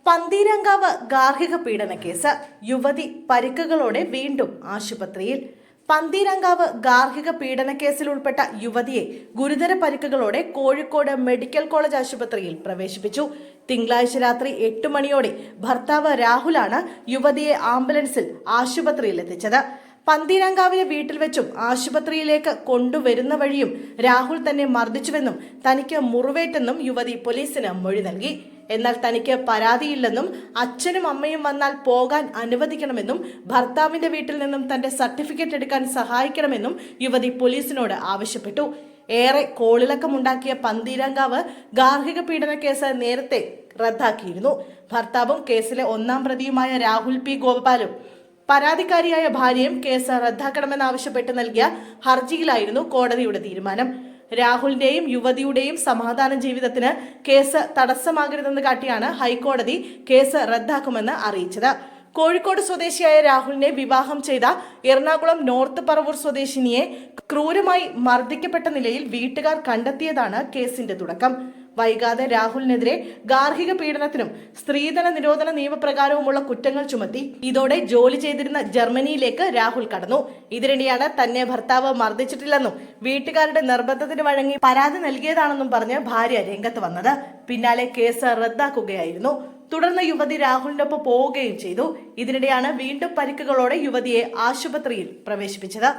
പന്തീരങ്കാവ് ഗാർഹിക പീഡന കേസ്. യുവതി പരിക്കുകളോടെ വീണ്ടും ആശുപത്രിയിൽ. പന്തീരങ്കാവ് ഗാർഹിക പീഡന കേസിൽ ഉൾപ്പെട്ട യുവതിയെ ഗുരുതര പരിക്കുകളോടെ കോഴിക്കോട് മെഡിക്കൽ കോളേജ് ആശുപത്രിയിൽ പ്രവേശിപ്പിച്ചു. തിങ്കളാഴ്ച രാത്രി 8 മണിയോടെ ഭർത്താവ് രാഹുലാണ് യുവതിയെ ആംബുലൻസിൽ ആശുപത്രിയിൽ എത്തിച്ചത്. പന്തീരങ്കാവിലെ വീട്ടിൽ വെച്ചും ആശുപത്രിയിലേക്ക് കൊണ്ടുവരുന്ന വഴിയും രാഹുൽ തന്നെ മർദ്ദിച്ചുവെന്നും തനിക്ക് മുറിവേറ്റെന്നും യുവതി പോലീസിന് മൊഴി നൽകി. എന്നാൽ തനിക്ക് പരാതിയില്ലെന്നും അച്ഛനും അമ്മയും വന്നാൽ പോകാൻ അനുവദിക്കണമെന്നും ഭർത്താവിന്റെ വീട്ടിൽ നിന്നും തന്റെ സർട്ടിഫിക്കറ്റ് എടുക്കാൻ സഹായിക്കണമെന്നും യുവതി പോലീസിനോട് ആവശ്യപ്പെട്ടു. ഏറെ കോളിളക്കമുണ്ടാക്കിയ പന്തീരങ്കാവ് ഗാർഹിക പീഡന കേസ് നേരത്തെ റദ്ദാക്കിയിരുന്നു. ഭർത്താവും കേസിലെ 1-ാം പ്രതിയുമായ രാഹുൽ പി ഗോപാലും പരാതിക്കാരിയായ ഭാര്യയും കേസ് റദ്ദാക്കണമെന്നാവശ്യപ്പെട്ട് നൽകിയ ഹർജിയിലായിരുന്നു കോടതിയുടെ തീരുമാനം. രാഹുലിന്റെയും യുവതിയുടെയും സമാധാന ജീവിതത്തിന് കേസ് തടസ്സമാകരുതെന്ന് കാട്ടിയാണ് ഹൈക്കോടതി കേസ് റദ്ദാക്കുമെന്ന് അറിയിച്ചത്. കോഴിക്കോട് സ്വദേശിയായ രാഹുലിനെ വിവാഹം ചെയ്ത എറണാകുളം നോർത്ത് പറവൂർ സ്വദേശിനിയെ ക്രൂരമായി മർദ്ദിക്കപ്പെട്ട നിലയിൽ വീട്ടുകാർ കണ്ടെത്തിയതാണ് കേസിന്റെ തുടക്കം. വൈകാതെ രാഹുലിനെതിരെ ഗാർഹിക പീഡനത്തിനും സ്ത്രീധന നിരോധന നിയമപ്രകാരവുമുള്ള കുറ്റങ്ങൾ ചുമത്തി. ഇതോടെ ജോലി ചെയ്തിരുന്ന ജർമ്മനിയിലേക്ക് രാഹുൽ കടന്നു. ഇതിനിടെയാണ് തന്നെ ഭർത്താവ് മർദ്ദിച്ചിട്ടില്ലെന്നും വീട്ടുകാരുടെ നിർബന്ധത്തിന് വഴങ്ങി പരാതി നൽകിയതാണെന്നും പറഞ്ഞ് ഭാര്യ രംഗത്ത് വന്നത്. പിന്നാലെ കേസ് റദ്ദാക്കുകയായിരുന്നു. തുടർന്ന് യുവതി രാഹുലിനൊപ്പം പോവുകയും ചെയ്തു. ഇതിനിടെയാണ് വീണ്ടും പരിക്കുകളോടെ യുവതിയെ ആശുപത്രിയിൽ പ്രവേശിപ്പിച്ചത്.